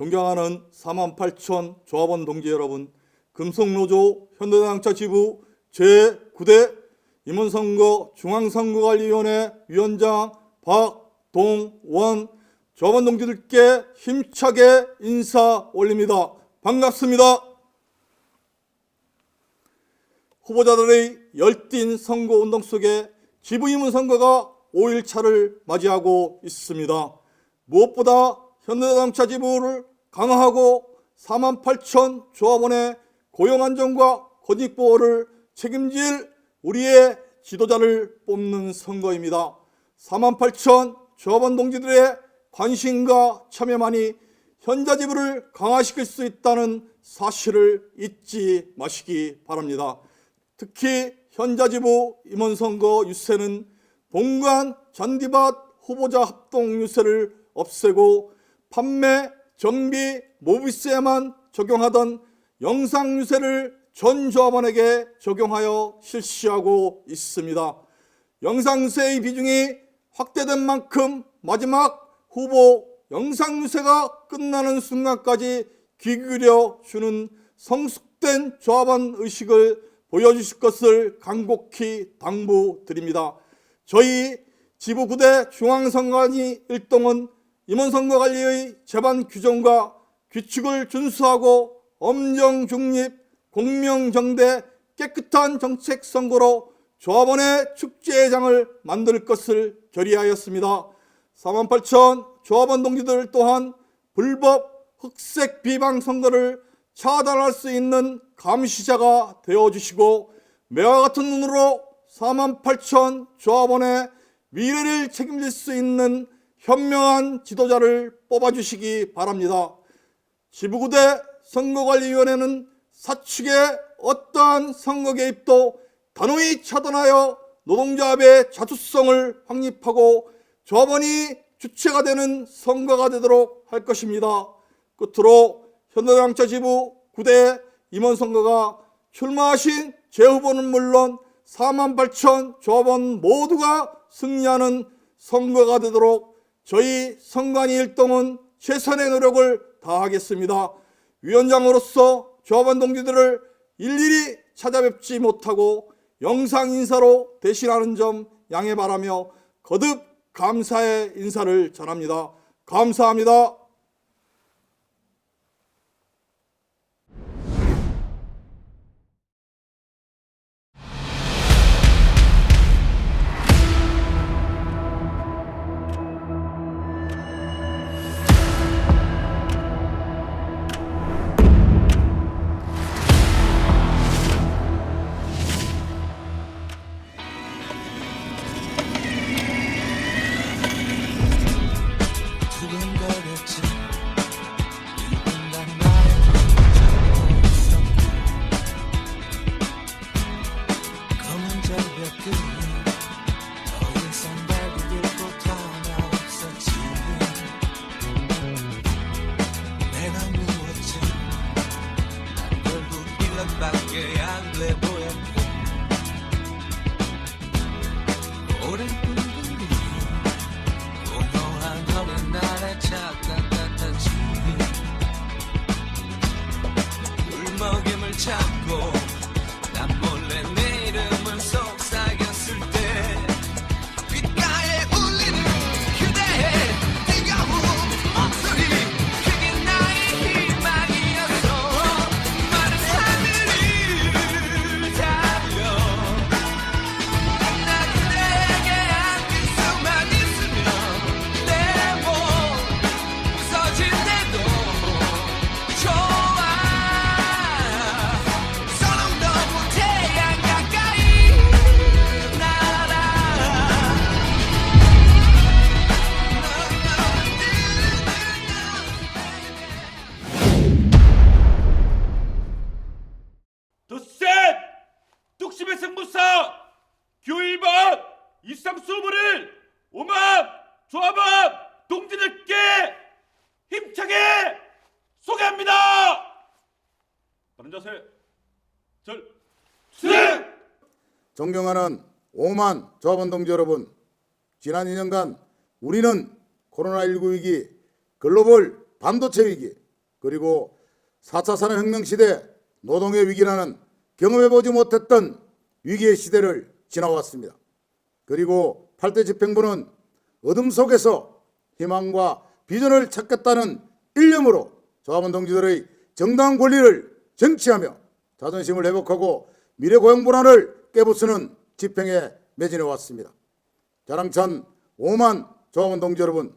존경하는 48,000 조합원 동지 여러분, 금속노조 현대자동차 지부 제9대 임원선거 중앙선거관리위원회 위원장 박동원 조합원 동지들께 힘차게 인사 올립니다. 반갑습니다. 후보자들의 열띤 선거운동 속에 지부임원 선거가 5일차를 맞이하고 있습니다. 무엇보다 현대자동차 지부를 강화하고 48,000 조합원의 고용안정과 권익보호를 책임질 우리의 지도자를 뽑는 선거입니다. 48,000 조합원 동지들의 관심과 참여만이 현자지부를 강화시킬 수 있다는 사실을 잊지 마시기 바랍니다. 특히 현자지부 임원선거 유세는 본관 잔디밭 후보자 합동 유세를 없애고 판매, 정비, 모비스에만 적용하던 영상 유세를 전 조합원에게 적용하여 실시하고 있습니다. 영상 유세의 비중이 확대된 만큼 마지막 후보 영상 유세가 끝나는 순간까지 귀 기울여 주는 성숙된 조합원 의식을 보여주실 것을 간곡히 당부드립니다. 저희 지부 9대 중앙선관위 일동은 임원선거관리의 제반 규정과 규칙을 준수하고 엄정 중립, 공명정대, 깨끗한 정책 선거로 조합원의 축제장을 만들 것을 결의하였습니다. 48,000 조합원 동지들 또한 불법 흑색 비방 선거를 차단할 수 있는 감시자가 되어주시고 매와 같은 눈으로 48,000 조합원의 미래를 책임질 수 있는 현명한 지도자를 뽑아주시기 바랍니다. 지부구대 선거관리위원회는 사측의 어떠한 선거 개입도 단호히 차단하여 노동조합의 자주성을 확립하고 조합원이 주체가 되는 선거가 되도록 할 것입니다. 끝으로 현대자동차 지부 9대 임원선거가 출마하신 제 후보는 물론 48,000 조합원 모두가 승리하는 선거가 되도록 저희 선관위 일동은 최선의 노력을 다하겠습니다. 위원장으로서 조합원 동지들을 일일이 찾아뵙지 못하고 영상 인사로 대신하는 점 양해 바라며 거듭 감사의 인사를 전합니다. 감사합니다. 밖에 안 돼 보였고 오랜 꿈들이 공허한 어린 날의 착각 같은 지금 울먹임을 참고 난 몰래 내 이름을 속삭였을 때 귓가에 울리는 그대의 뜨거운 목소리 그게 나의 희망이었어. 마른 하늘을 달려 나 그대에게 안길 수만 있으면 내 몸 부서질 때도 좋아. 서로 너무 태양 가까이 날아. 덧셋 뚝심의 승부사 교일반 이상수 후보를 5만 조합원 동지들께 힘차게 소개합니다. 다른 자세 절수행. 존경하는 5만 조합원 동지 여러분, 지난 2년간 우리는 코로나19 위기, 글로벌 반도체 위기, 그리고 4차 산업혁명 시대 노동의 위기라는 경험해보지 못했던 위기의 시대를 지나왔습니다. 그리고 8대 집행부는 어둠 속에서 희망과 비전을 찾겠다는 일념으로 조합원 동지들의 정당한 권리를 쟁취하며 자존심을 회복하고 미래 고용 불안을 깨부수는 집행에 매진해 왔습니다. 자랑찬 5만 조합원 동지 여러분,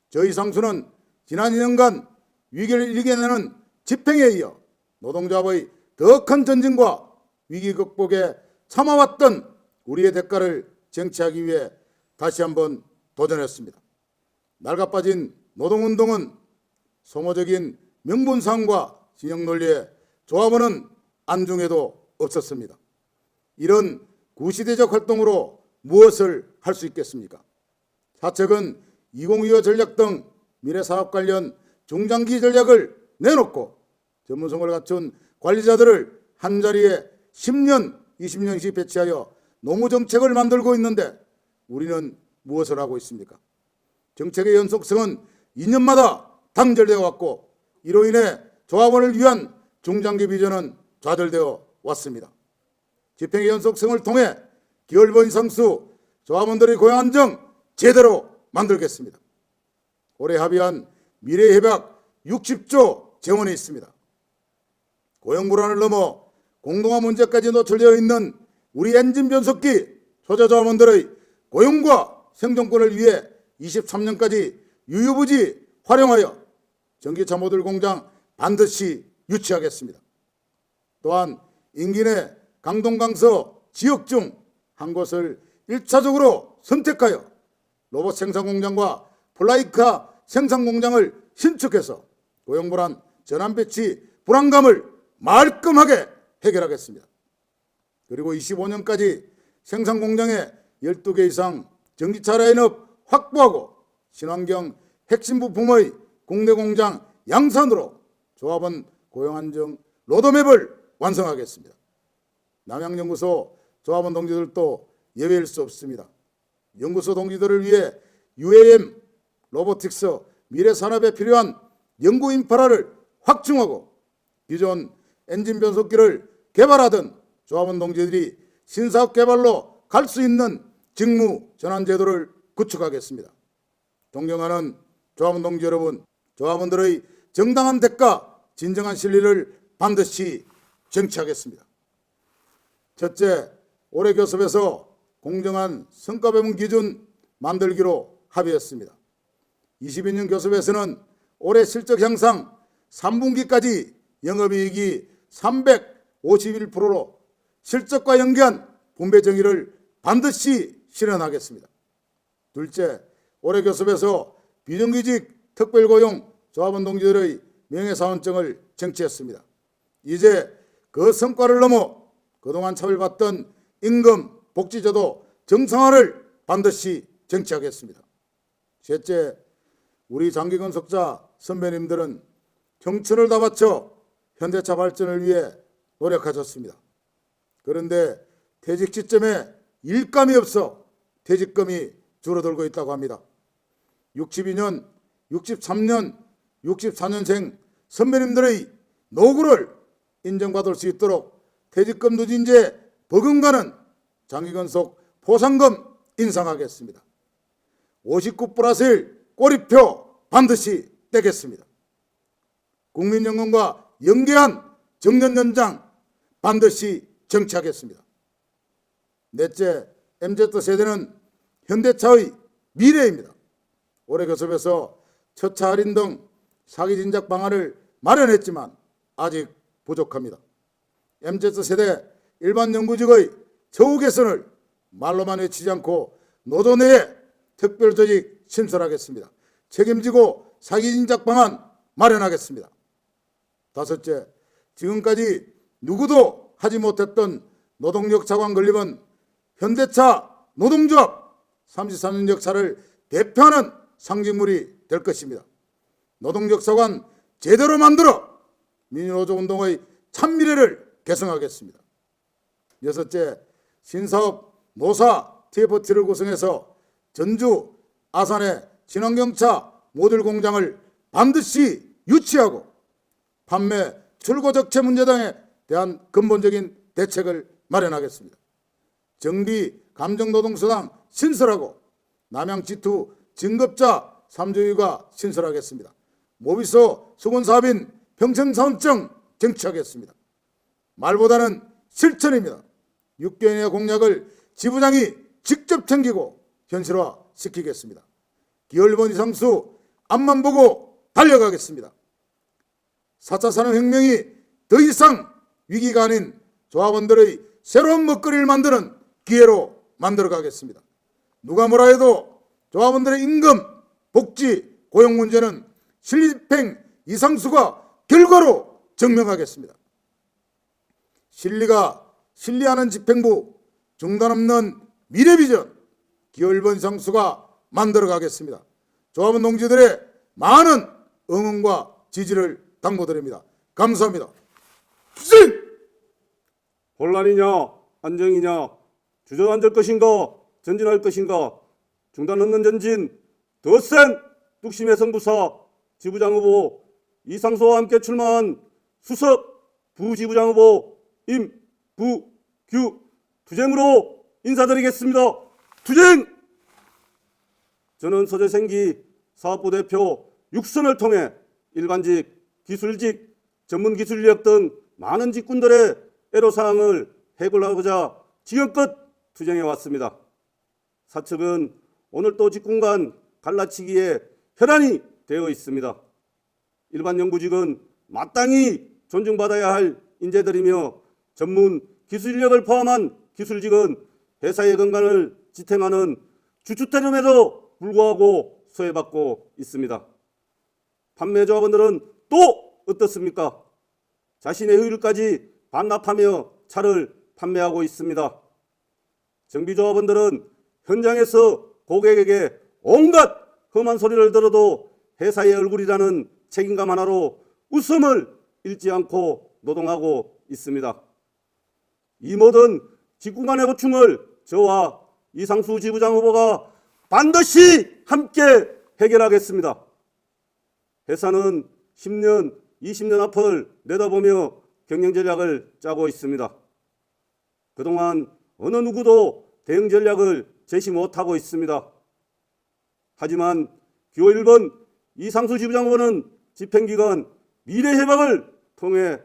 저희 상수는 지난 2년간 위기를 이겨내는 집행에 이어 노동조합의 더 큰 전진과 위기 극복에 참아왔던 우리의 대가를 쟁취하기 위해 다시 한번 도전했습니다. 낡아빠진 노동운동은 소모적인 명분상과 진영 논리에 조합원은 안중에도 없었습니다. 이런 구시대적 활동으로 무엇을 할 수 있겠습니까? 사측은 2025 전략 등 미래사업 관련 중장기 전략을 내놓고 전문성을 갖춘 관리자들을 한자리에 10년, 20년씩 배치하여 노무정책을 만들고 있는데 우리는 무엇을 하고 있습니까? 정책의 연속성은 2년마다 단절되어 왔고 이로 인해 조합원을 위한 중장기 비전은 좌절되어 왔습니다. 집행의 연속성을 통해 기울번 상수 조합원들의 고용 안정 제대로 만들겠습니다. 올해 합의한 미래협약 60조 재원이 있습니다. 고용 불안을 넘어 공동화 문제까지 노출되어 있는 우리 엔진 변속기 소재 조합원들의 고용과 생존권을 위해 23년까지 유유부지 활용하여 전기차 모듈 공장 반드시 유치하겠습니다. 또한 임기 내 강동강서 지역 중 한 곳을 1차적으로 선택하여 로봇 생산 공장과 플라이카 생산 공장을 신축해서 고용 불안, 전환 배치 불안감을 말끔하게 해결하겠습니다. 그리고 25년까지 생산 공장에 12개 이상 전기차 라인업 확보하고 친환경 핵심 부품의 국내 공장 양산으로 조합원 고용 안정 로드맵을 완성하겠습니다. 남양연구소 조합원 동지들도 예외일 수 없습니다. 연구소 동지들을 위해 UAM, 로보틱스, 미래 산업에 필요한 연구 인프라를 확충하고 기존 엔진 변속기를 개발하던 조합원 동지들이 신사업 개발로 갈 수 있는 직무 전환 제도를 구축하겠습니다. 존경하는 조합원 동지 여러분, 조합원들의 정당한 대가, 진정한 실리를 반드시 쟁취하겠습니다. 첫째, 올해 교섭에서 공정한 성과 배분 기준 만들기로 합의했습니다. 22년 교섭에서는 올해 실적 향상 3분기까지 영업이익이 351%로 실적과 연계한 분배 정의를 반드시 실현하겠습니다. 둘째, 올해 교섭에서 비정규직 특별고용 조합원 동지들의 명예사원증을 쟁취했습니다. 이제 그 성과를 넘어 그동안 차별받던 임금, 복지제도 정상화를 반드시 쟁취하겠습니다. 셋째, 우리 장기건속자 선배님들은 청춘을 다 바쳐 현대차 발전을 위해 노력하셨습니다. 그런데 퇴직 시점에 일감이 없어 퇴직금이 줄어들고 있다고 합니다. 62년, 63년, 64년생 선배님들의 노고를 인정받을 수 있도록 퇴직금 누진제 버금가는 장기건속 포상금 인상하겠습니다. 59+1 꼬리표 반드시 떼겠습니다. 국민연금과 연계한 정년연장 반드시 정치하겠습니다. 넷째, MZ세대는 현대차의 미래입니다. 올해 교섭에서 첫차 할인 등 사기 진작 방안을 마련했지만 아직 부족합니다. MZ세대 일반 영구직의 처우 개선을 말로만 외치지 않고 노조 내에 특별조직 신설하겠습니다. 책임지고 사기 진작 방안 마련하겠습니다. 다섯째, 지금까지 누구도 하지 못했던 노동력 차관 건립은 현대차 노동조합 33년 역사를 대표하는 상징물이 될 것입니다. 노동력 차관 제대로 만들어 민주노조 운동의 참미래를 개성하겠습니다. 여섯째, 신사업 노사 TFT를 구성해서 전주, 아산의 친환경차 모듈 공장을 반드시 유치하고 판매, 출고 적체 문제 등에 대한 근본적인 대책을 마련하겠습니다. 정비, 감정노동수당 신설하고 남양지투 증급자 3조유가 신설하겠습니다. 모비소 수건사업인 평생사원증 쟁취하겠습니다. 말보다는 실천입니다. 6개년의 공약을 지부장이 직접 챙기고 현실화시키겠습니다. 기울번 이상수 앞만 보고 달려가겠습니다. 4차 산업혁명이 더 이상 위기가 아닌 조합원들의 새로운 먹거리를 만드는 기회로 만들어가겠습니다. 누가 뭐라 해도 조합원들의 임금, 복지, 고용 문제는 실리집행 이상수가 결과로 증명하겠습니다. 신리하는 집행부, 중단 없는 미래비전, 기울번 이상수가 만들어가겠습니다. 조합원 동지들의 많은 응원과 지지를 당부드립니다. 감사합니다. 혼란이냐 안정이냐 주저앉을 것인가 전진할 것인가 중단 없는 전진 더 센 뚝심의 성부사 지부장 후보 이상수와 함께 출마한 수석 부지부장 후보 임부규 투쟁으로 인사드리겠습니다. 투쟁! 저는 서재생기 사업부 대표 6선을 통해 일반직, 기술직, 전문기술 인력 등 많은 직군들의 애로사항을 해결하고자 지금껏 투쟁해 왔습니다. 사측은 오늘 또 직군 간 갈라치기에 혈안이 되어 있습니다. 일반 영부직은 마땅히 존중받아야 할 인재들이며 전문 기술 인력을 포함한 기술직은 회사의 건강을 지탱하는 주축태념에도 불구하고 소외받고 있습니다. 판매조합원들은 또 어떻습니까? 자신의 효율까지 반납하며 차를 판매하고 있습니다. 정비조합원들은 현장에서 고객에게 온갖 험한 소리를 들어도 회사의 얼굴이라는 책임감 하나로 웃음을 잃지 않고 노동하고 있습니다. 이 모든 직군 간의 고충을 저와 이상수 지부장 후보가 반드시 함께 해결하겠습니다. 회사는 10년, 20년 앞을 내다보며 경영 전략을 짜고 있습니다. 그동안 어느 누구도 대응 전략을 제시 못하고 있습니다. 하지만 기호 1번 이상수 지부장 후보는 집행기간 미래협약을 통해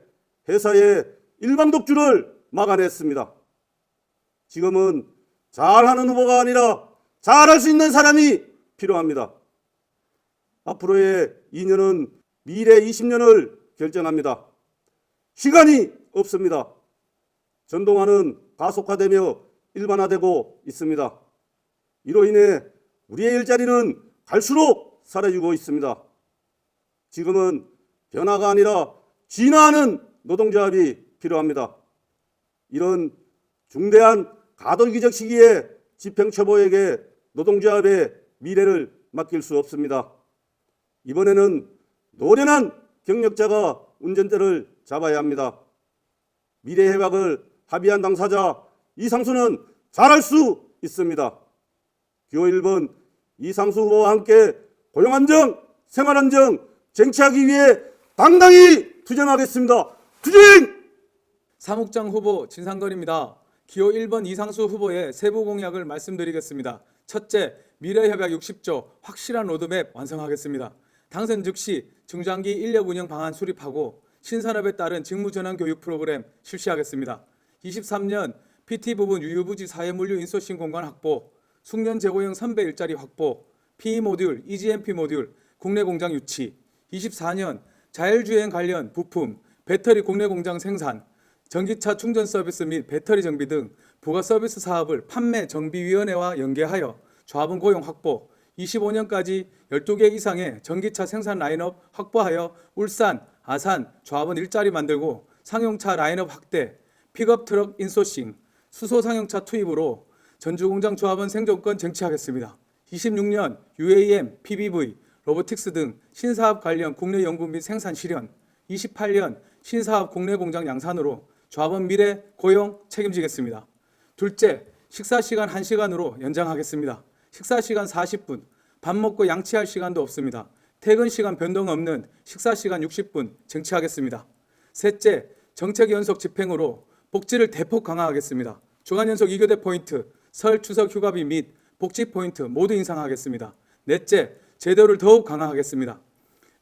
회사의 일방 독주를 막아냈습니다. 지금은 잘하는 후보가 아니라 잘할 수 있는 사람이 필요합니다. 앞으로의 2년은 미래 20년을 결정합니다. 시간이 없습니다. 전동화는 가속화되며 일반화되고 있습니다. 이로 인해 우리의 일자리는 갈수록 사라지고 있습니다. 지금은 변화가 아니라 진화하는 노동조합이 필요합니다. 이런 중대한 가돌기적 시기에 집행처보에게 노동조합의 미래를 맡길 수 없습니다. 이번에는 노련한 경력자가 운전대를 잡아야 합니다. 미래협약을 합의한 당사자 이상수는 잘할 수 있습니다. 기호 1번 이상수 후보와 함께 고용안정, 생활안정 쟁취하기 위해 당당히 투쟁하겠습니다. 투쟁! 사무장 후보 진상건입니다. 기호 1번 이상수 후보의 세부 공약을 말씀드리겠습니다. 첫째, 미래협약 60조 확실한 로드맵 완성하겠습니다. 당선 즉시 중장기 인력 운영 방안 수립하고 신산업에 따른 직무전환 교육 프로그램 실시하겠습니다. 23년 PT 부분 유유부지 사회물류 인소싱 공간 확보, 숙련 재고용 선배 일자리 확보, PE 모듈, EGMP 모듈, 국내 공장 유치, 24년 자율주행 관련 부품, 배터리 국내 공장 생산, 전기차 충전 서비스 및 배터리 정비 등 부가 서비스 사업을 판매정비위원회와 연계하여 조합원 고용 확보, 25년까지 12개 이상의 전기차 생산 라인업 확보하여 울산, 아산 조합원 일자리 만들고 상용차 라인업 확대, 픽업 트럭 인소싱, 수소 상용차 투입으로 전주공장 조합원 생존권 쟁취하겠습니다. 26년 UAM, PBV, 로보틱스 등 신사업 관련 국내 연구 및 생산 실현, 28년 신사업 국내 공장 양산으로 조합원 미래 고용 책임지겠습니다. 둘째, 식사시간 1시간으로 연장하겠습니다. 식사시간 40분, 밥 먹고 양치할 시간도 없습니다. 퇴근 시간 변동 없는 식사 시간 60분 쟁취하겠습니다. 셋째, 정책 연속 집행으로 복지를 대폭 강화하겠습니다. 주간 연속 2교대 포인트, 설 추석 휴가비 및 복지 포인트 모두 인상하겠습니다. 넷째, 제도를 더욱 강화하겠습니다.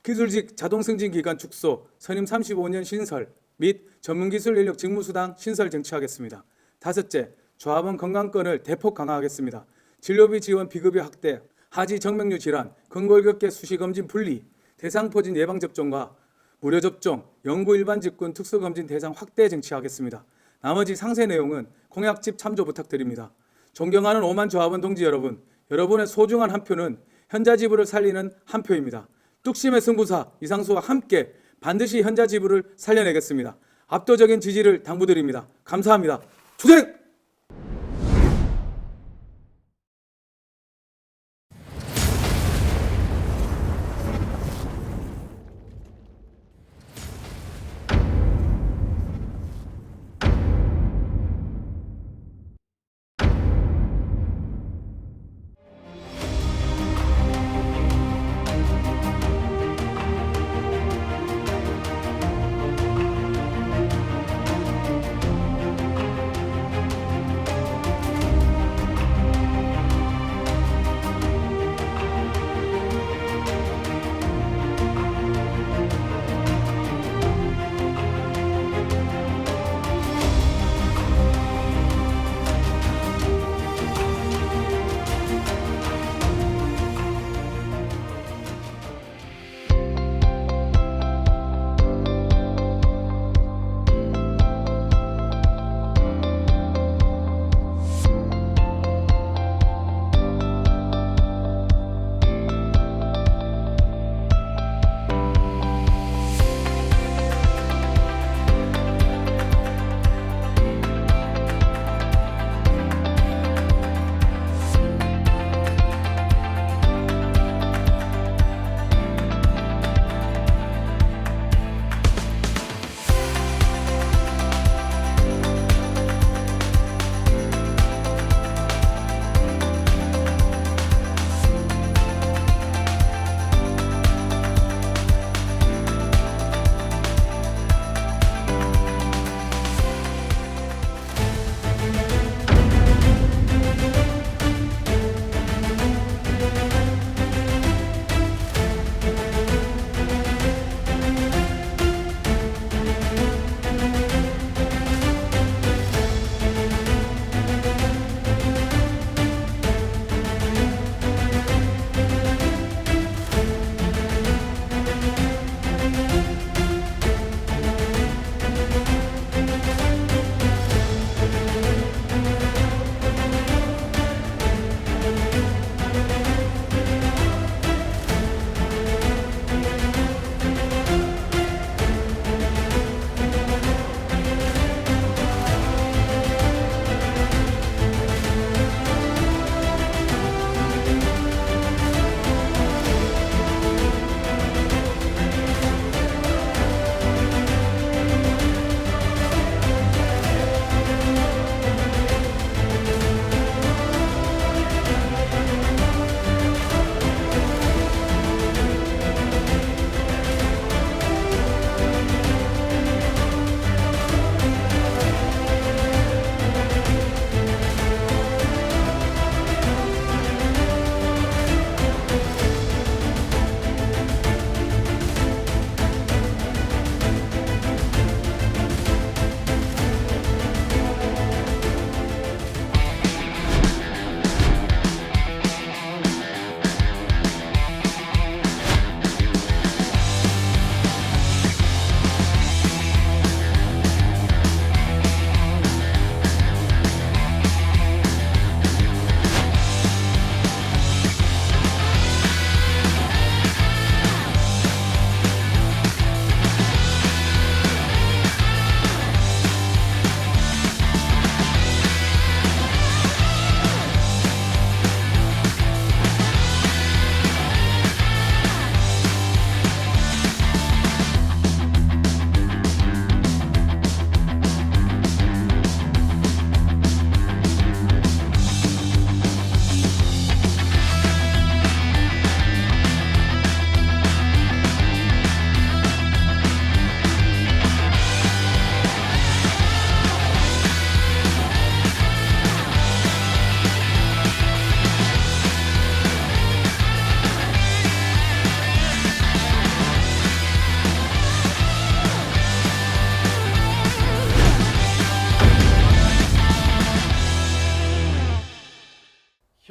기술직 자동승진 기간 축소, 선임 35년 신설 및 전문기술 인력 직무수당 신설 쟁취하겠습니다. 다섯째, 조합원 건강권을 대폭 강화하겠습니다. 진료비 지원 비급여 확대, 하지 정맥류 질환, 근골격계 수시검진 분리, 대상포진 예방접종과 무료접종, 연구 일반 직군 특수검진 대상 확대 쟁취하겠습니다. 나머지 상세 내용은 공약집 참조 부탁드립니다. 존경하는 5만 조합원 동지 여러분, 여러분의 소중한 한 표는 현자지부를 살리는 한 표입니다. 뚝심의 승부사 이상수와 함께 반드시 현자지부를 살려내겠습니다. 압도적인 지지를 당부드립니다. 감사합니다. 주생!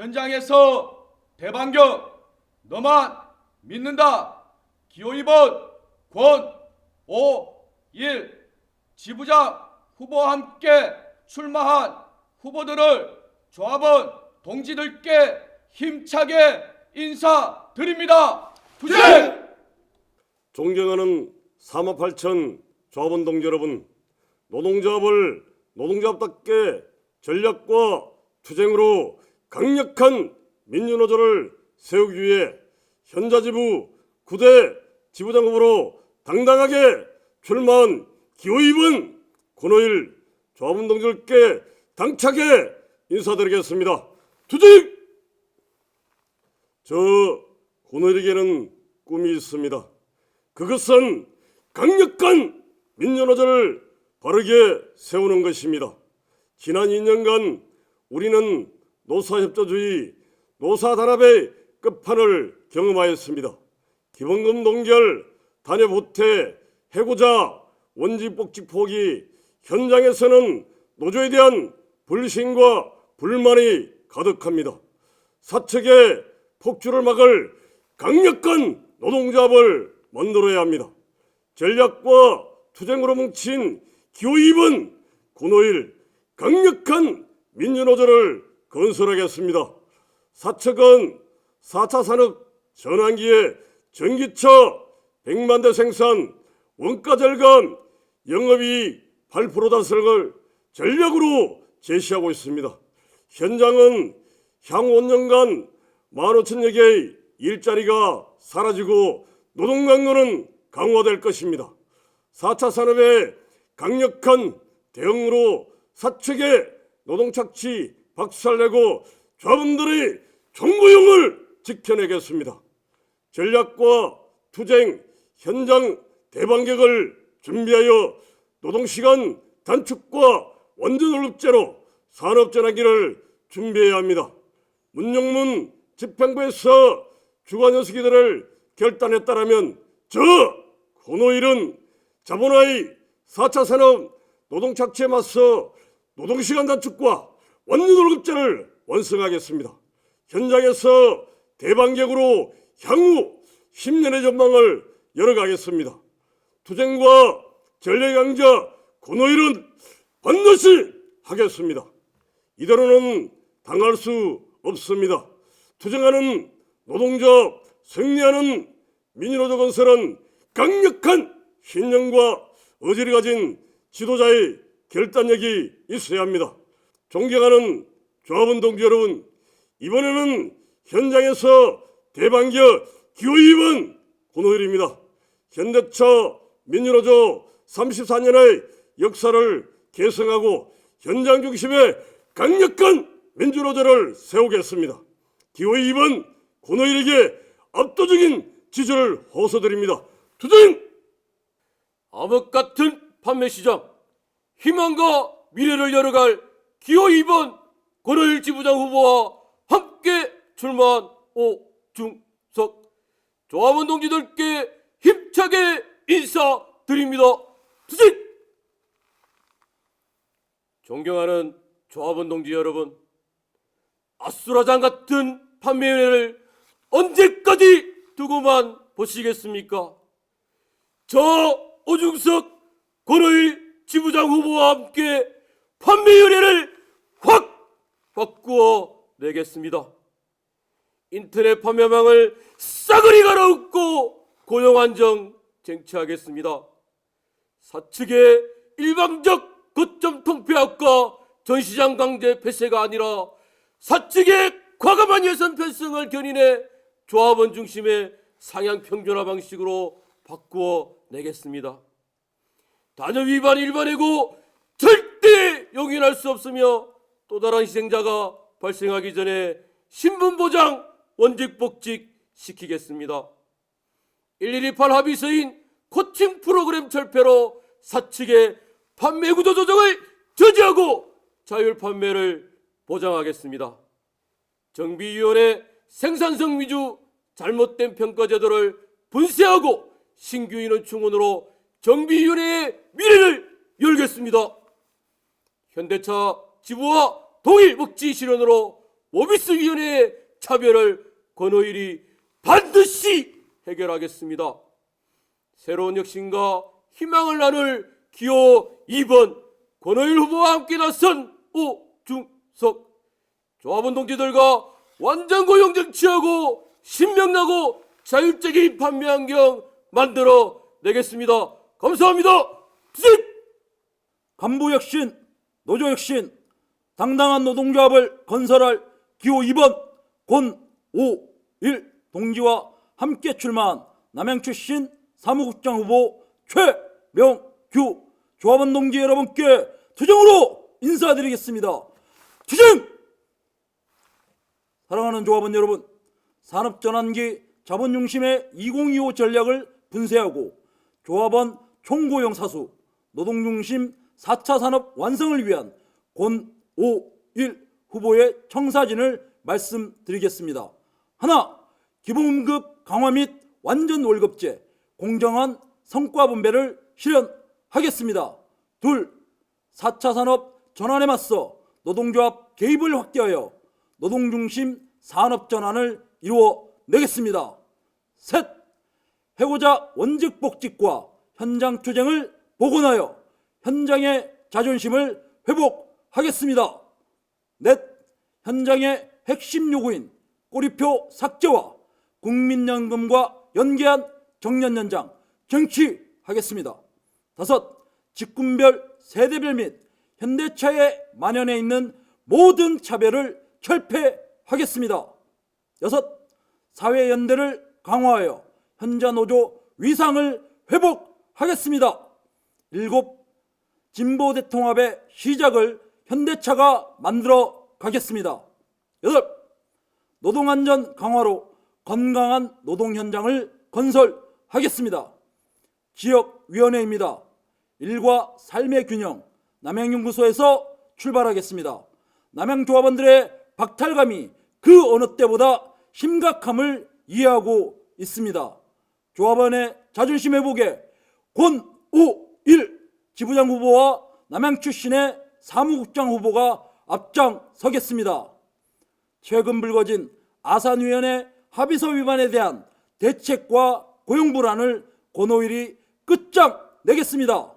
현장에서 대반격 너만 믿는다. 기호 2번 권오일 지부장 후보와 함께 출마한 후보들을 조합원 동지들께 힘차게 인사드립니다. 투쟁! 존경하는 3만 8천 조합원 동지 여러분, 노동조합을 노동조합답게 전략과 투쟁으로 강력한 민주노조를 세우기 위해 현자지부 9대 지부장 후보로 당당하게 출마한 기호 2번 권오일 조합원 동지들께 당차게 인사드리겠습니다. 투쟁! 저 권오일에게는 꿈이 있습니다. 그것은 강력한 민주노조를 바르게 세우는 것입니다. 지난 2년간 우리는 노사협조주의, 노사단합의 끝판을 경험하였습니다. 기본금 동결, 단협 후퇴, 해고자, 원직복직 포기, 현장에서는 노조에 대한 불신과 불만이 가득합니다. 사측의 폭주를 막을 강력한 노동조합을 만들어야 합니다. 전략과 투쟁으로 뭉친 기호 2번 권오일 강력한 민주노조를 건설하겠습니다. 사측은 4차 산업 전환기에 전기차 100만 대 생산, 원가 절감, 영업이익 8% 달성을 전략으로 제시하고 있습니다. 현장은 향후 5년간 15,000여 개의 일자리가 사라지고 노동 강도는 강화될 것입니다. 4차 산업의 강력한 대응으로 사측의 노동 착취 박살내고 조합원들의 총고용을 지켜내겠습니다. 전략과 투쟁, 현장 대반격을 준비하여 노동시간 단축과 원전월급제로 산업전환기를 준비해야 합니다. 문영문 집행부에서 주관연수기들을 결단했다라면 저 권오일은 자본화의 4차 산업 노동 착취에 맞서 노동시간 단축과 원전월급제를 완성하겠습니다. 현장에서 대반격으로 향후 10년의 전망을 열어가겠습니다. 투쟁과 전략 강자 권오일은 반드시 하겠습니다. 이대로는 당할 수 없습니다. 투쟁하는 노동조합, 승리하는 민주노조 건설은 강력한 신념과 의지를 가진 지도자의 결단력이 있어야 합니다. 존경하는 조합원 동지 여러분, 이번에는 현장에서 대반격 기호 2번 권오일입니다. 현대차 민주노조 34년의 역사를 계승하고 현장 중심의 강력한 민주노조를 세우겠습니다. 기호 2번 권오일에게 압도적인 지지를 호소드립니다. 투쟁! 암흑 같은 판매 시장, 희망과 미래를 열어갈 기호 2번 권오일 지부장 후보와 함께 출마한 오중석 조합원 동지들께 힘차게 인사드립니다. 투쟁! 존경하는 조합원 동지 여러분, 아수라장 같은 판매회를 언제까지 두고만 보시겠습니까? 저 오중석 권오일 지부장 후보와 함께 판매위원회를 확 바꾸어 내겠습니다. 인터넷 판매망을 싸그리 갈아엎고 고용안정 쟁취하겠습니다. 사측의 일방적 거점 통폐합과 전시장 강제 폐쇄가 아니라 사측의 과감한 예산 편성을 견인해 조합원 중심의 상향 평준화 방식으로 바꾸어 내겠습니다. 단협 위반 일반이고 절대 용인할 수 없으며 또 다른 희생자가 발생하기 전에 신분 보장 원직 복직 시키겠습니다. 1128 합의서인 코칭 프로그램 철폐로 사측의 판매 구조 조정을 저지하고 자율 판매를 보장하겠습니다. 정비위원회 생산성 위주 잘못된 평가 제도를 분쇄하고 신규 인원 충원으로 정비위원회의 미래를 열겠습니다. 현대차 지부와 동일 복지 실현으로 모비스위원회의 차별을 권오일이 반드시 해결하겠습니다. 새로운 혁신과 희망을 나눌 기호 2번 권오일 후보와 함께 나선 오중석 조합원 동지들과 완전고용 정치하고 신명나고 자율적인 판매 환경 만들어 내겠습니다. 감사합니다. 투쟁! 간부 혁신, 노조 혁신, 당당한 노동조합을 건설할 기호 2번 권오일 동지와 함께 출마한 남양 출신 사무국장 후보 최명규 조합원 동지 여러분께 투쟁으로 인사드리겠습니다. 투쟁! 사랑하는 조합원 여러분, 산업전환기 자본중심의 2025 전략을 분쇄하고 조합원 총고용 사수, 노동중심 4차 산업 완성을 위한 권오일 후보의 청사진을 말씀드리겠습니다. 하나, 기본급 강화 및 완전 월급제, 공정한 성과 분배를 실현하겠습니다. 둘, 4차 산업 전환에 맞서 노동조합 개입을 확대하여 노동중심 산업 전환을 이루어내겠습니다. 셋, 해고자 원직 복직과 현장 투쟁을 복원하여 현장의 자존심을 회복하겠습니다. 넷, 현장의 핵심 요구인 꼬리표 삭제와 국민연금과 연계한 정년연장 쟁취하겠습니다. 다섯, 직군별, 세대별 및 현대차에 만연해 있는 모든 차별을 철폐하겠습니다. 여섯, 사회연대를 강화하여 현자노조 위상을 회복하겠습니다. 일곱, 진보대통합의 시작을 현대차가 만들어 가겠습니다. 여덟, 노동안전 강화로 건강한 노동 현장을 건설하겠습니다. 지역위원회입니다. 일과 삶의 균형 남양연구소에서 출발하겠습니다. 남양조합원들의 박탈감이 그 어느 때보다 심각함을 이해하고 있습니다. 조합원의 자존심 회복에 권오일 지부장 후보와 남양 출신의 사무국장 후보가 앞장서겠습니다. 최근 불거진 아산위원회 합의서 위반에 대한 대책과 고용 불안을 권오일이 끝장내겠습니다.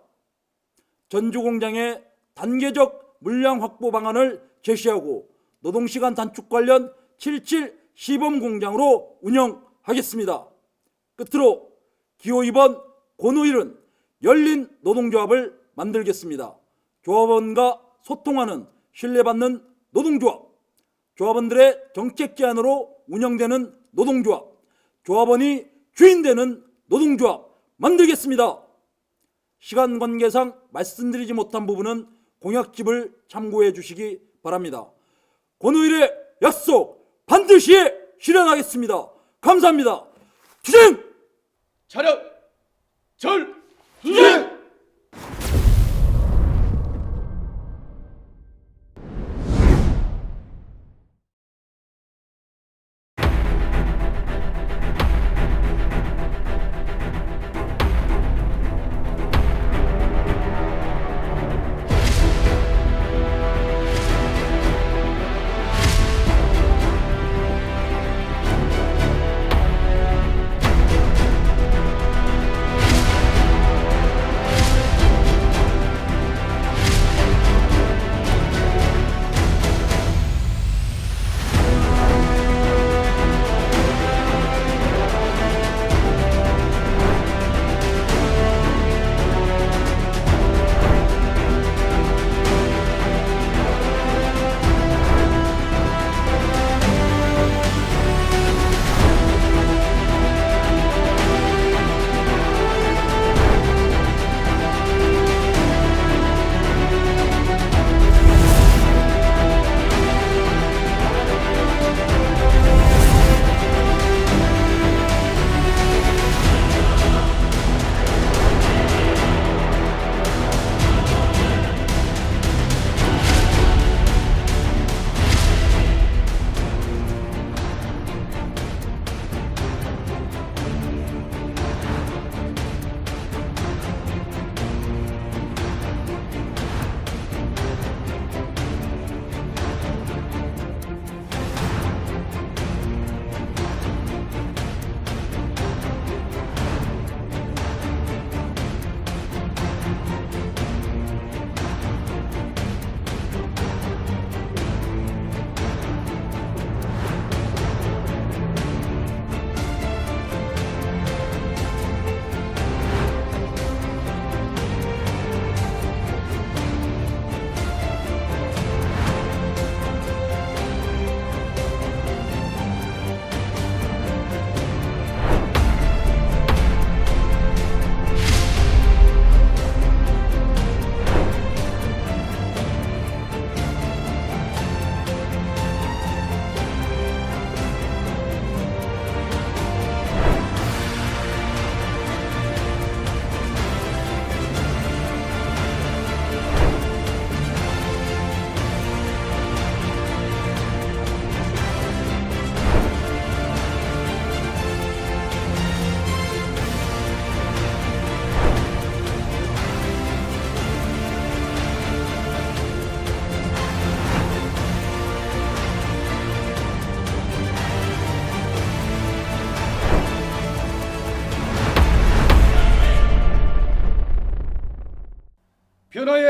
전주공장의 단계적 물량 확보 방안을 제시하고 노동시간 단축 관련 77 시범공장으로 운영하겠습니다. 끝으로 기호 2번 권오일은 열린 노동조합을 만들겠습니다. 조합원과 소통하는 신뢰받는 노동조합, 조합원들의 정책 제안으로 운영되는 노동조합, 조합원이 주인되는 노동조합 만들겠습니다. 시간 관계상 말씀드리지 못한 부분은 공약집을 참고해 주시기 바랍니다. 권오일의 약속 반드시 실현하겠습니다. 감사합니다. 투쟁! 차렷! 절! 투쟁!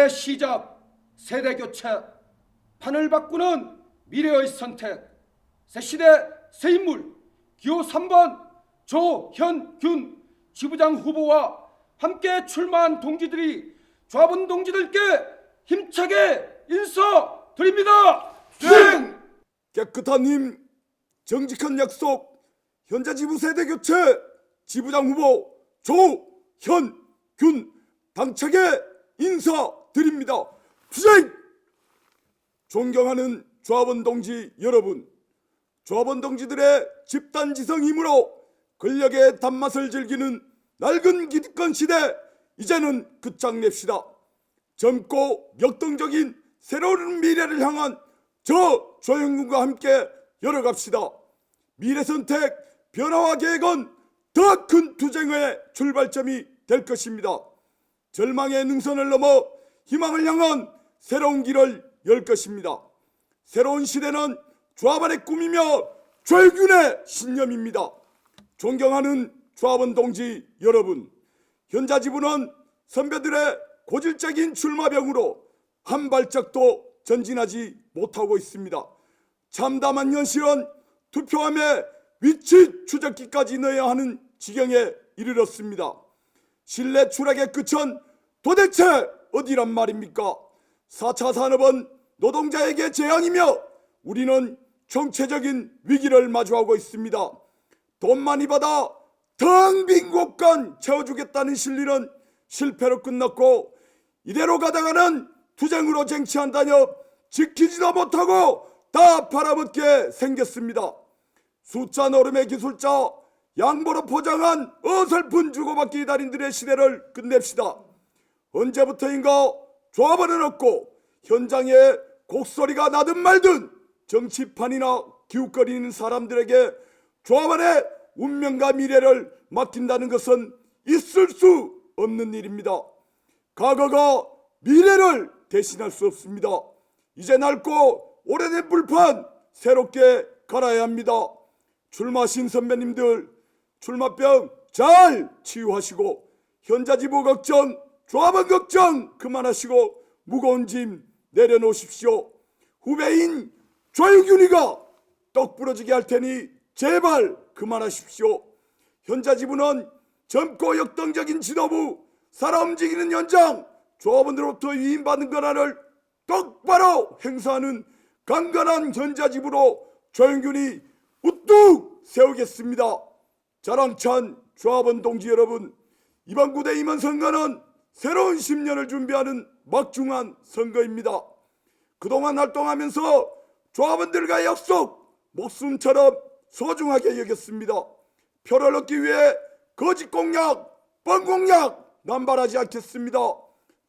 새 시작, 세대 교체, 판을 바꾸는 미래의 선택, 새 시대 새 인물 기호 3번 조현균 지부장 후보와 함께 출마한 동지들이 조합원 동지들께 힘차게 인사드립니다. 네! 깨끗한 힘, 정직한 약속, 현자 지부 세대 교체, 지부장 후보 조현균 당차게 인사드립니다. 투쟁! 존경하는 조합원 동지 여러분, 조합원 동지들의 집단지성 힘으로 권력의 단맛을 즐기는 낡은 기득권 시대, 이제는 끝장냅시다. 젊고 역동적인 새로운 미래를 향한 저 조영균과 함께 열어갑시다. 미래선택 변화와 계획은 더 큰 투쟁의 출발점이 될 것입니다. 절망의 능선을 넘어 희망을 향한 새로운 길을 열 것입니다. 새로운 시대는 조합원의 꿈이며 조영균의 신념입니다. 존경하는 조합원 동지 여러분, 현자 지부는 선배들의 고질적인 출마병으로 한 발짝도 전진하지 못하고 있습니다. 참담한 현실은 투표함에 위치 추적기까지 넣어야 하는 지경에 이르렀습니다. 신뢰 추락의 끝은 도대체 어디란 말입니까? 4차 산업은 노동자에게 재앙이며 우리는 총체적인 위기를 마주하고 있습니다. 돈 많이 받아 텅 빈 곳간 채워주겠다는 실리는 실패로 끝났고, 이대로 가다가는 투쟁으로 쟁취한다며 지키지도 못하고 다 팔아먹게 생겼습니다. 숫자 노름의 기술자, 양보로 포장한 어설픈 주고받기 달인들의 시대를 끝냅시다. 언제부터인가 조합원은 없고 현장에 곡소리가 나든 말든 정치판이나 기웃거리는 사람들에게 조합원의 운명과 미래를 맡긴다는 것은 있을 수 없는 일입니다. 과거가 미래를 대신할 수 없습니다. 이제 낡고 오래된 불판 새롭게 갈아야 합니다. 출마하신 선배님들, 출마병 잘 치유하시고 현자 지부 걱정, 조합원 걱정 그만하시고 무거운 짐 내려놓으십시오. 후배인 조영균이가 떡 부러지게 할 테니 제발 그만하십시오. 현자 지부는 젊고 역동적인 지도부, 살아 움직이는 현장, 조합원들로부터 위임받은 권한을 똑바로 행사하는 강건한 현자 지부로 조영균이 우뚝 세우겠습니다. 자랑찬 조합원 동지 여러분, 이번 9대 임원 선거는 새로운 10년을 준비하는 막중한 선거입니다. 그동안 활동하면서 조합원들과의 약속, 목숨처럼 소중하게 여겼습니다. 표를 얻기 위해 거짓 공약, 뻥 공약 남발하지 않겠습니다.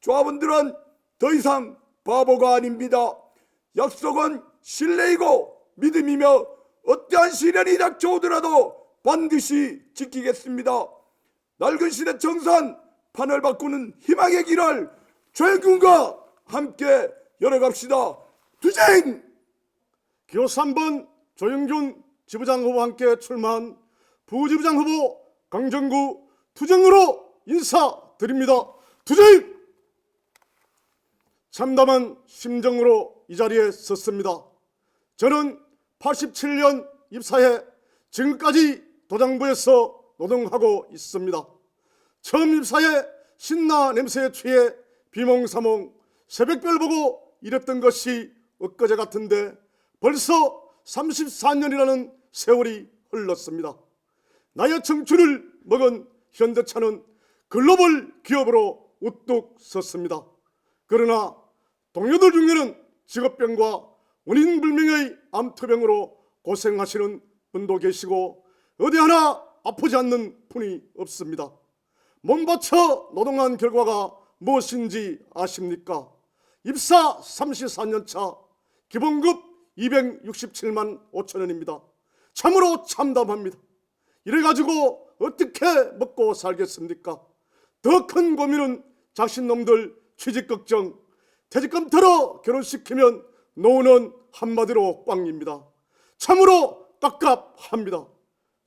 조합원들은 더 이상 바보가 아닙니다. 약속은 신뢰이고 믿음이며 어떠한 시련이 닥쳐오더라도 반드시 지키겠습니다. 낡은 시대 청산, 판을 바꾸는 희망의 길을 조영균과 함께 열어갑시다. 투쟁! 기호 3번 조영균 지부장 후보와 함께 출마한 부지부장 후보 강정구 투쟁으로 인사드립니다. 투쟁! 참담한 심정으로 이 자리에 섰습니다. 저는 87년 입사해 지금까지 도장부에서 노동하고 있습니다. 처음 입사해 신나 냄새에 취해 비몽사몽 새벽별 보고 일했던 것이 엊그제 같은데 벌써 34년이라는 세월이 흘렀습니다. 나의 청춘을 먹은 현대차는 글로벌 기업으로 우뚝 섰습니다. 그러나 동료들 중에는 직업병과 원인불명의 암투병으로 고생하시는 분도 계시고 어디 하나 아프지 않는 분이 없습니다. 몸바쳐 노동한 결과가 무엇인지 아십니까? 입사 34년 차 기본급 267만 5천 원입니다. 참으로 참담합니다. 이래가지고 어떻게 먹고 살겠습니까? 더 큰 고민은 자신놈들 취직 걱정, 퇴직금 털어 결혼시키면 노후는 한마디로 꽝입니다. 참으로 깝깝합니다.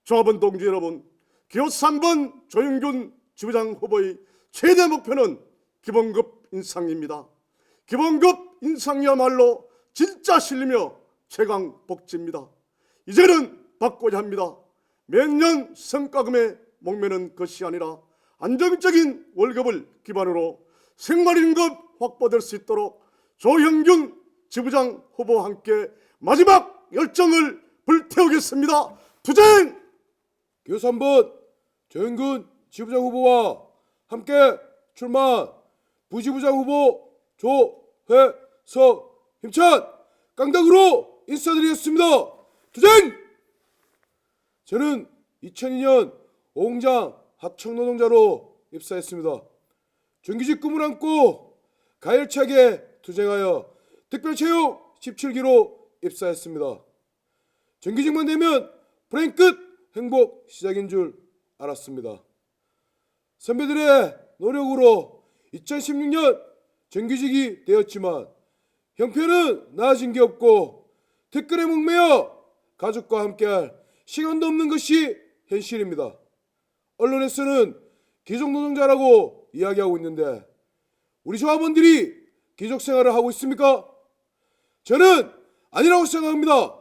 조합원 동지 여러분, 기호 3번 조영균 지부장 후보의 최대 목표는 기본급 인상입니다. 기본급 인상이야말로 진짜 실리며 최강 복지입니다. 이제는 바꿔야 합니다. 매년 성과금에 목매는 것이 아니라 안정적인 월급을 기반으로 생활임금 확보될 수 있도록 조형균 지부장 후보와 함께 마지막 열정을 불태우겠습니다. 투쟁! 기호 3번 조영근 지부장 후보와 함께 출마한 부지부장 후보 조회석 힘찬 깡당으로 인사드리겠습니다. 투쟁! 저는 2002년 오공장 하청 노동자로 입사했습니다. 정규직 꿈을 안고 가열차게 투쟁하여 특별채용 17기로 입사했습니다. 정규직만 되면 불행 끝 행복 시작인 줄 알았습니다. 선배들의 노력으로 2016년 정규직이 되었지만 형편은 나아진 게 없고 특근에 목매여 가족과 함께할 시간도 없는 것이 현실입니다. 언론에서는 기족 노동자라고 이야기하고 있는데 우리 조합원들이 기족 생활을 하고 있습니까? 저는 아니라고 생각합니다.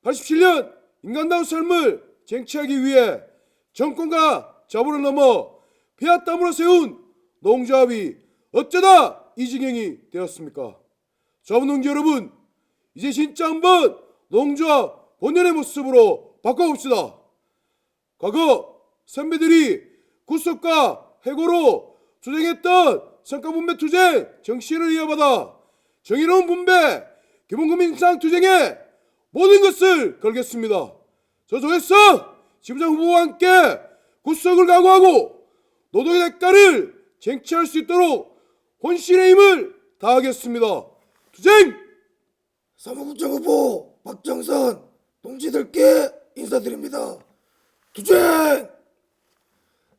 87년 인간다운 삶을 쟁취하기 위해 정권과 자본을 넘어 피와 땀으로 세운 노동조합이 어쩌다 이 지경이 되었습니까? 조합원동지 여러분, 이제 진짜 한번 노동조합 본연의 모습으로 바꿔봅시다. 과거 선배들이 구속과 해고로 투쟁했던 성과분배 투쟁 정신을 이어받아 정의로운 분배 기본금 인상 투쟁에 모든 것을 걸겠습니다. 저 조혜석 지부장 후보와 함께 구속을 각오하고 노동의 대가를 쟁취할 수 있도록 혼신의 힘을 다하겠습니다. 투쟁! 사무국장 후보 박정선 동지들께 인사드립니다. 투쟁!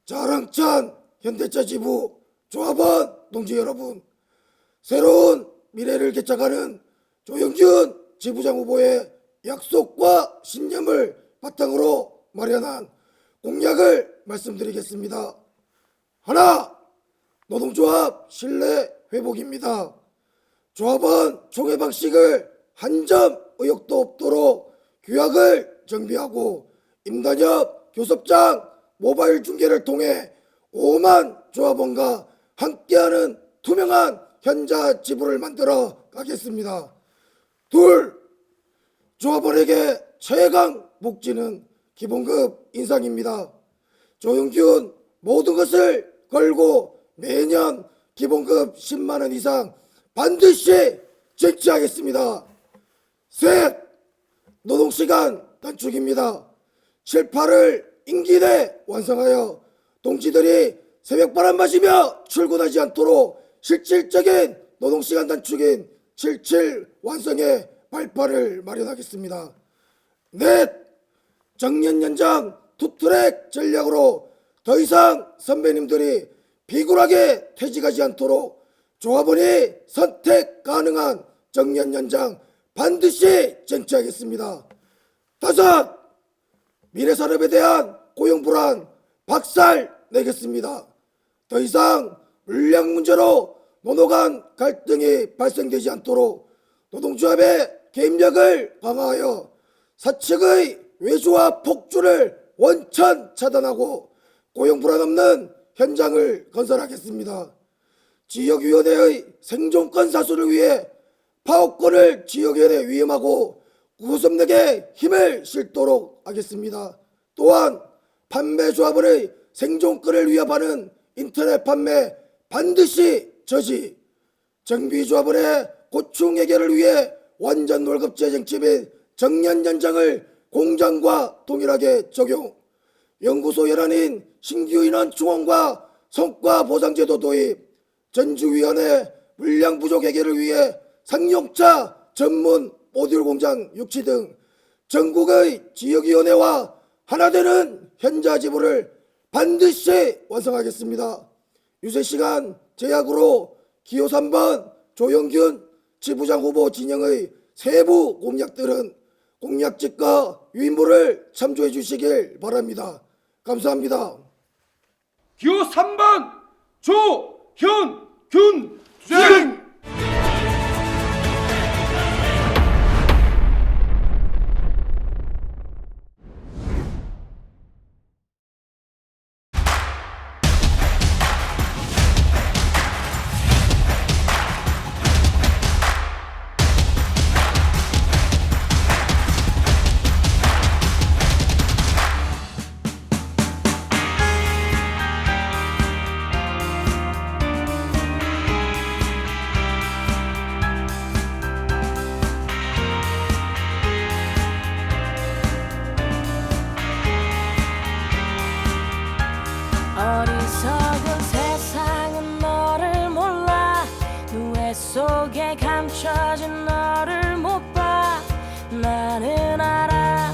자랑찬 현대차 지부 조합원 동지 여러분, 새로운 미래를 개척하는 조영균 지부장 후보의 약속과 신념을 바탕으로 마련한 공약을 말씀드리겠습니다. 하나, 노동조합 신뢰 회복입니다. 조합원 총회 방식을 한 점 의혹도 없도록 규약을 정비하고 임단협 교섭장 모바일 중계를 통해 5만 조합원과 함께하는 투명한 현자 지부를 만들어 가겠습니다. 둘, 조합원에게 최강 복지는 기본급 인상입니다. 조영균 모든 것을 걸고 매년 기본급 10만 원 이상 반드시 쟁취하겠습니다. 셋, 노동시간 단축입니다. 7, 8을 임기 내 완성하여 동지들이 새벽바람 마시며 출근하지 않도록 실질적인 노동시간 단축인 77 완성의 발판을 마련하겠습니다. 넷, 정년 연장 투트랙 전략으로 더 이상 선배님들이 비굴하게 퇴직하지 않도록 조합원이 선택 가능한 정년 연장 반드시 쟁취하겠습니다. 다섯, 미래산업에 대한 고용 불안 박살 내겠습니다. 더 이상 물량 문제로 노노 간 갈등이 발생되지 않도록 노동조합의 개입력을 강화하여 사측의 외주와 폭주를 원천 차단하고 고용 불안 없는 현장을 건설하겠습니다. 지역위원회의 생존권 사수를 위해 파업권을 지역위원회에 위임하고 구속력에 힘을 실도록 하겠습니다. 또한 판매조합원의 생존권을 위협하는 인터넷 판매 반드시 저지, 정비조합원의 고충 해결을 위해 완전 월급제 쟁취 정년 연장을 공장과 동일하게 적용, 연구소 연한인 신규 인원 충원과 성과 보상제도 도입, 전주위원회 물량 부족 해결을 위해 상용차 전문 모듈 공장 유치 등 전국의 지역위원회와 하나 되는 현자 지부를 반드시 완성하겠습니다. 유세시간 제약으로 기호 3번 조영균 지부장 후보 진영의 세부 공약들은 공약집과 유인물을 참조해 주시길 바랍니다. 감사합니다. 기호 3번 조현균 투쟁! 아직 너를 못 봐. 나는 알아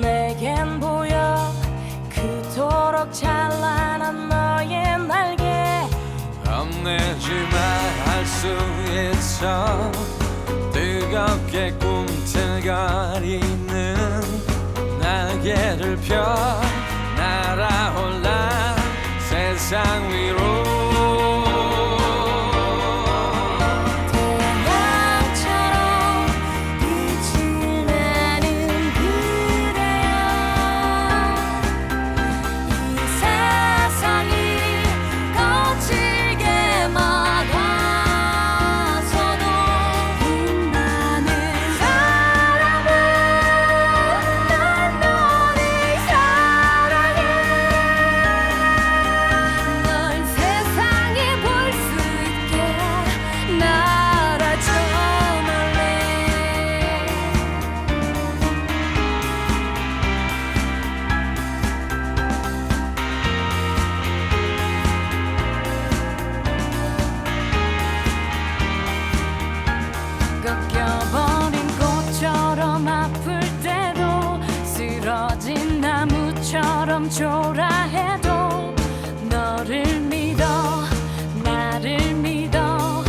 내겐 보여 그토록 찬란한 너의 날개. 겁내지마 할 수 있어. 뜨겁게 꿈틀거리는 날개를 펴 날아올라 세상 위로. 태양처럼 빛이 나는 그대여. 이 세상이 거칠게 막아서도 빛나는 사람은 난 너를 사랑해. 널 세상에 볼 수 있게 날아줘 멀리. 꺾여버린 꽃처럼 아플 때도 쓰러진 나무처럼 초라해도 너를 믿어 나를 믿어.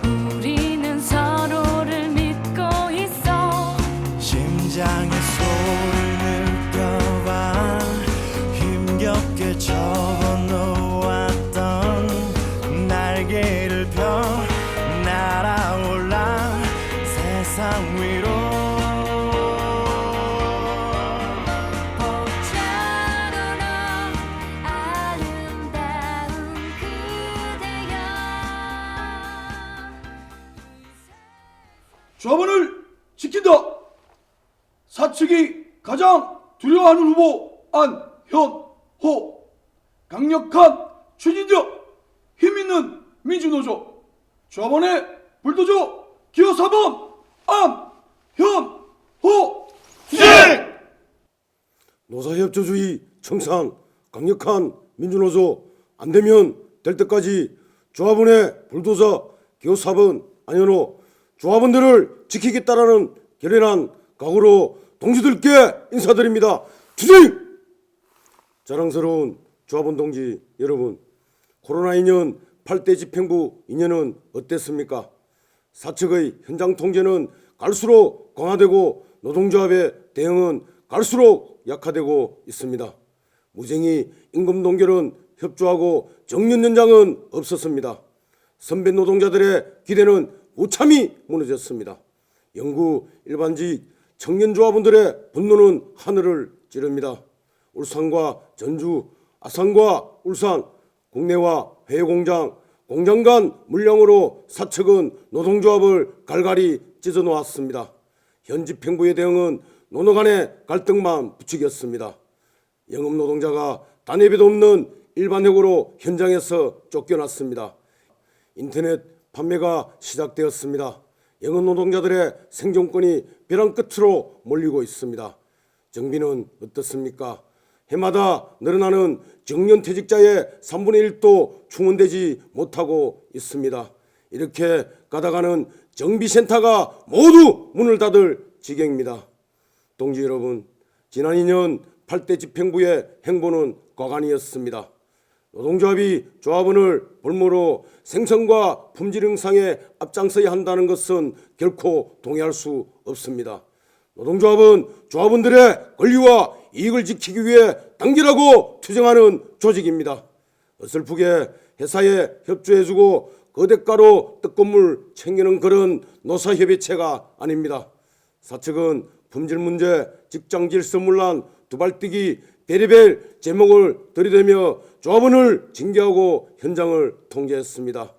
우리는 서로를 믿고 있어. 심장의 소리를 느껴봐. 힘겹게 접어놓았던 날개를 펴 날아올라 세상 위로. 봄처럼 아름다운 그대여. 조합원을 지킨다. 사측이 가장 두려워하는 후보 안현호. 강력한 추진력, 힘있는 민주노조. 조합원의 불도저 기호 4번 안현호. 노사협조주의 청산 강력한 민주노조 안되면 될 때까지 조합원의 불도저 기호 4번 안현호 조합원들을 지키겠다라는 결연한 각오로 동지들께 인사드립니다. 투쟁! 자랑스러운 조합원 동지 여러분, 코로나 2년 8대 집행부 2년은 어땠습니까? 사측의 현장 통제는 갈수록 강화되고 노동조합의 대응은 갈수록 약화되고 있습니다. 무쟁의 임금 동결은 협조하고 정년 연장은 없었습니다. 선배 노동자들의 기대는 무참히 무너졌습니다. 영구 일반직 청년조합원들의 분노는 하늘을 찌릅니다. 울산과 전주, 아산과 울산, 국내와 해외 공장, 공장 간 물량으로 사측은 노동조합을 갈갈이 찢어 놓았습니다. 현 집행부의 대응은 노노 간의 갈등만 부추겼습니다. 영업 노동자가 단회비도 없는 일반회고로 현장에서 쫓겨났습니다. 인터넷 판매가 시작되었습니다. 영업 노동자들의 생존권이 벼랑 끝으로 몰리고 있습니다. 정비는 어떻습니까? 해마다 늘어나는 정년퇴직자의 3분의 1도 충원되지 못하고 있습니다. 이렇게 가다가는 정비센터가 모두 문을 닫을 지경입니다. 동지 여러분, 지난 2년 8대 집행부의 행보는 과간이었습니다. 노동조합이 조합원을 볼모로 생산과 품질 향상에 앞장서야 한다는 것은 결코 동의할 수 없습니다. 노동조합은 조합원들의 권리와 이익을 지키기 위해 단결하고 투쟁하는 조직입니다. 어설프게 회사에 협조해주고 거대가로 떡건물 챙기는 그런 노사협의체가 아닙니다. 사측은 품질 문제, 직장 질서문란, 두발뛰기, 베리벨 제목을 들이대며 조합원을 징계하고 현장을 통제했습니다.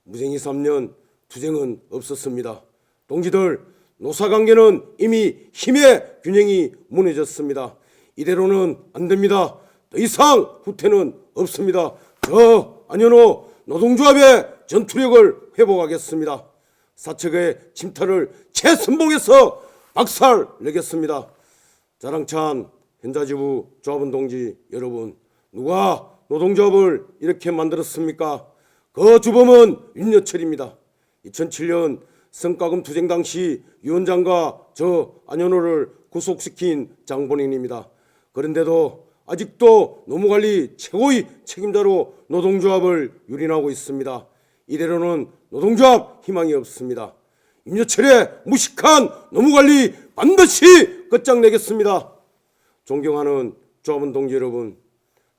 무쟁의 3년, 투쟁은 없었습니다. 동지들, 노사관계는 이미 힘의 균형이 무너졌습니다. 이대로는 안 됩니다. 더 이상 후퇴는 없습니다. 저 안현호 노동조합의 전투력을 회복하겠습니다. 사측의 침탈을 최선봉에서 박살내겠습니다. 자랑찬 현자지부 조합원 동지 여러분, 누가 노동조합을 이렇게 만들었습니까? 그 주범은 윤여철입니다. 2007년 성과금 투쟁 당시 위원장과 저 안현호를 구속시킨 장본인입니다. 그런데도 아직도 노무관리 최고의 책임자로 노동조합을 유린하고 있습니다. 이대로는 노동조합 희망이 없습니다. 임여철의 무식한 노무관리 반드시 끝장내겠습니다. 존경하는 조합원 동지 여러분,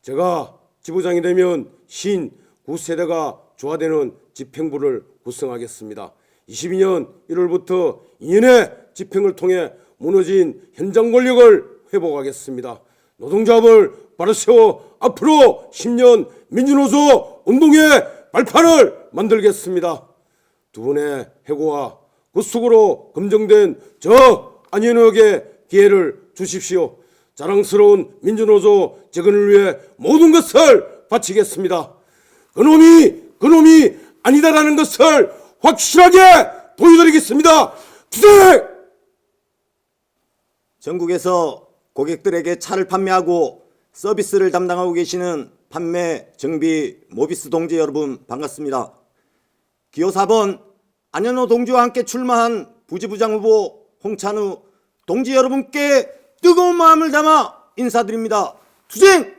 제가 지부장이 되면 신 9세대가 조화되는 집행부를 구성하겠습니다. 22년 1월부터 2년의 집행을 통해 무너진 현장 권력을 회복하겠습니다. 노동조합을 바로 세워 앞으로 10년 민주노조 운동의 발판을 만들겠습니다. 두 분의 해고와 구속으로 검증된 저 안현호에게 기회를 주십시오. 자랑스러운 민주노조 재건을 위해 모든 것을 바치겠습니다. 그놈이 아니다라는 것을 확실하게 보여드리겠습니다. 투쟁! 전국에서 고객들에게 차를 판매하고 서비스를 담당하고 계시는 판매, 정비, 모비스 동지 여러분 반갑습니다. 기호 4번 안현호 동지와 함께 출마한 부지부장 후보 홍찬우 동지 여러분께 뜨거운 마음을 담아 인사드립니다. 투쟁!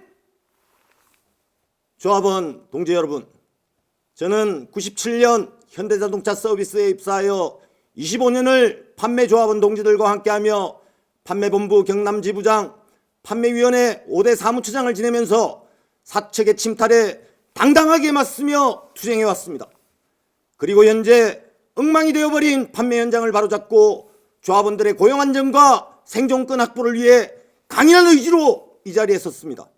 조합원 동지 여러분, 저는 97년 현대자동차 서비스에 입사하여 25년을 판매조합원 동지들과 함께하며 판매본부 경남지부장, 판매위원회 5대 사무처장을 지내면서 사측의 침탈에 당당하게 맞서며 투쟁해왔습니다. 그리고 현재 엉망이 되어버린 판매 현장을 바로잡고 조합원들의 고용 안정과 생존권 확보를 위해 강인한 의지로 이 자리에 섰습니다.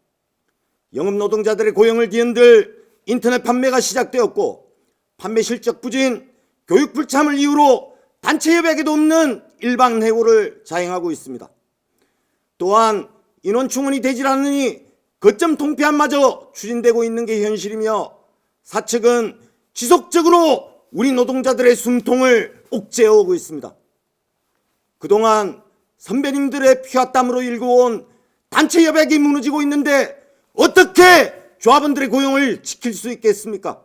영업 노동자들의 고용을 뒤흔들 인터넷 판매가 시작되었고 판매 실적 부진, 교육 불참을 이유로 단체 협약에도 없는 일반 해고를 자행하고 있습니다. 또한 인원 충원이 되질 않으니 거점 통폐합마저 추진되고 있는 게 현실이며 사측은 지속적으로 우리 노동자들의 숨통을 옥죄어오고 있습니다. 그동안 선배님들의 피와 땀으로 일궈온 단체 협약이 무너지고 있는데 어떻게 조합원들의 고용을 지킬 수 있겠습니까?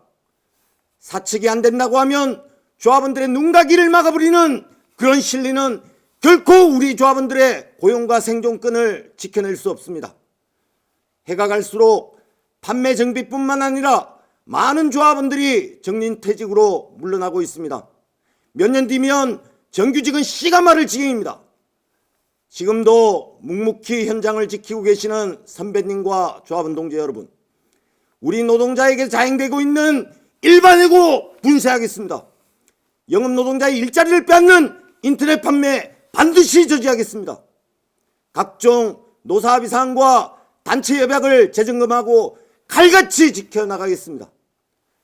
사측이 안 된다고 하면 조합원들의 눈과 귀를 막아버리는 그런 실리는 결코 우리 조합원들의 고용과 생존권을 지켜낼 수 없습니다. 해가 갈수록 판매 정비뿐만 아니라 많은 조합원들이 정년퇴직으로 물러나고 있습니다. 몇 년 뒤면 정규직은 씨가 마를 지경입니다. 지금도 묵묵히 현장을 지키고 계시는 선배님과 조합원 동지 여러분, 우리 노동자에게 자행되고 있는 일반해고 분쇄하겠습니다. 영업노동자의 일자리를 빼앗는 인터넷 판매 반드시 저지하겠습니다. 각종 노사합의 사항과 단체 협약을 재점검하고 칼같이 지켜나가겠습니다.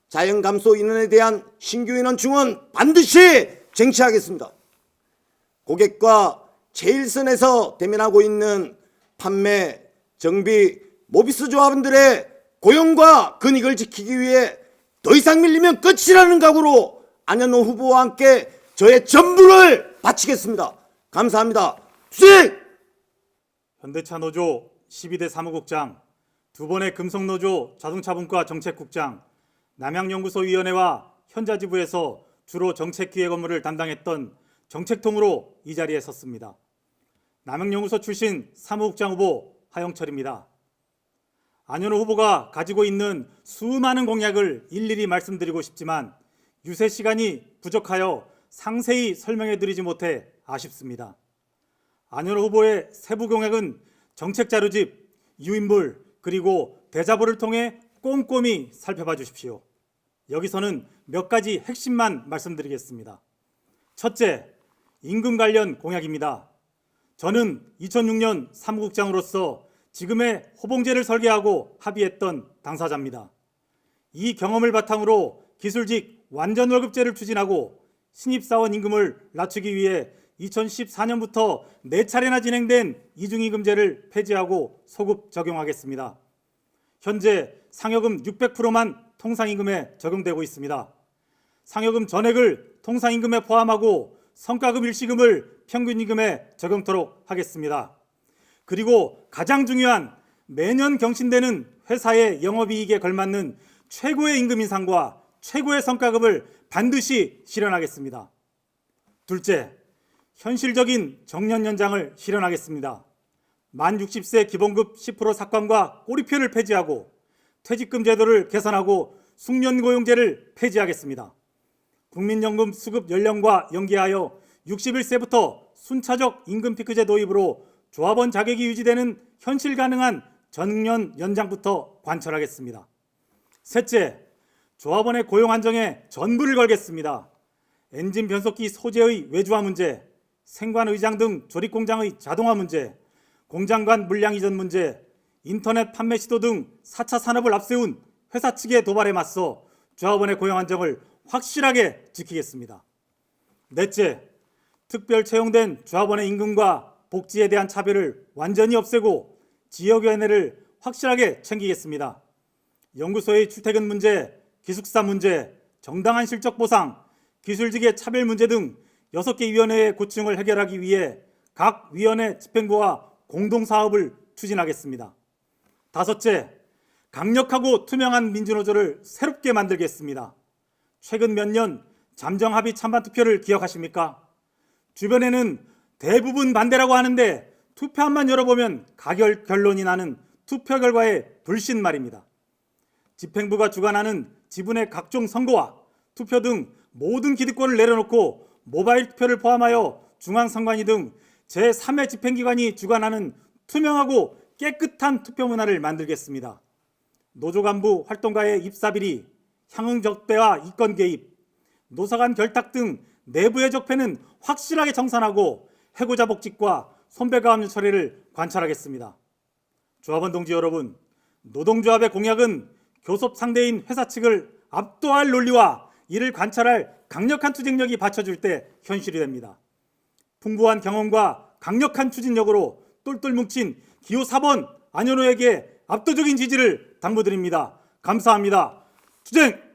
자연감소 인원에 대한 신규 인원 증원 반드시 쟁취하겠습니다. 고객과 제일선에서 대면하고 있는 판매, 정비, 모비스 조합원들의 고용과 근익을 지키기 위해 더 이상 밀리면 끝이라는 각오로 안현호 후보와 함께 저의 전부를 바치겠습니다. 감사합니다. 투쟁! 현대차 노조 12대 사무국장, 두 번의 금속노조 자동차분과 정책국장, 남양연구소위원회와 현자지부에서 주로 정책기획 업무를 담당했던 정책통으로 이 자리에 섰습니다. 남양연구소 출신 사무국장 후보 하영철입니다. 안현호 후보가 가지고 있는 수많은 공약을 일일이 말씀드리고 싶지만 유세 시간이 부족하여 상세히 설명해드리지 못해 아쉽습니다. 안현호 후보의 세부 공약은 정책자료집, 유인물, 그리고 대자보를 통해 꼼꼼히 살펴봐 주십시오. 여기서는 몇 가지 핵심만 말씀드리겠습니다. 첫째, 임금 관련 공약입니다. 저는 2006년 사무국장으로서 지금의 호봉제를 설계하고 합의했던 당사자입니다. 이 경험을 바탕으로 기술직 완전월급제를 추진하고 신입사원 임금을 낮추기 위해 2014년부터 4차례나 진행된 이중임금제를 폐지하고 소급 적용하겠습니다. 현재 상여금 600%만 통상임금에 적용되고 있습니다. 상여금 전액을 통상임금에 포함하고 성과금 일시금을 평균임금에 적용토록 하겠습니다. 그리고 가장 중요한 매년 경신되는 회사의 영업이익에 걸맞는 최고의 임금 인상과 최고의 성과급을 반드시 실현하겠습니다. 둘째, 현실적인 정년 연장을 실현하겠습니다. 만 60세 기본급 10% 삭감과 꼬리표를 폐지하고 퇴직금 제도를 개선하고 숙련고용제를 폐지하겠습니다. 국민연금 수급 연령과 연계하여 61세부터 순차적 임금 피크제 도입으로 조합원 자격이 유지되는 현실 가능한 정년 연장부터 관철하겠습니다. 셋째, 조합원의 고용 안정에 전부를 걸겠습니다. 엔진 변속기 소재의 외주화 문제, 생관 의장 등 조립 공장의 자동화 문제, 공장간 물량 이전 문제, 인터넷 판매 시도 등 4차 산업을 앞세운 회사 측의 도발에 맞서 조합원의 고용 안정을 확실하게 지키겠습니다. 넷째, 특별 채용된 조합원의 임금과 복지에 대한 차별을 완전히 없애고 지역위원회를 확실하게 챙기겠습니다. 연구소의 출퇴근 문제, 기숙사 문제, 정당한 실적 보상, 기술직의 차별 문제 등 6개 위원회의 고충을 해결하기 위해 각 위원회 집행부와 공동사업을 추진하겠습니다. 다섯째, 강력하고 투명한 민주노조를 새롭게 만들겠습니다. 최근 몇 년 잠정합의 찬반투표를 기억하십니까? 주변에는 대부분 반대라고 하는데 투표함만 열어보면 가결 결론이 나는 투표 결과의 불신 말입니다. 집행부가 주관하는 지분의 각종 선거와 투표 등 모든 기득권을 내려놓고 모바일 투표를 포함하여 중앙선관위 등 제3의 집행기관이 주관하는 투명하고 깨끗한 투표 문화를 만들겠습니다. 노조 간부 활동가의 입사비리, 향응 적배와 이권 개입, 노사 간 결탁 등 내부의 적폐는 확실하게 청산하고 해고자 복직과 손배가압류 처리를 관찰하겠습니다. 조합원 동지 여러분, 노동조합의 공약은 교섭 상대인 회사 측을 압도할 논리와 이를 관찰할 강력한 투쟁력이 받쳐줄 때 현실이 됩니다. 풍부한 경험과 강력한 추진력으로 똘똘 뭉친 기호 4번 안현호에게 압도적인 지지를 당부드립니다. 감사합니다. 투쟁!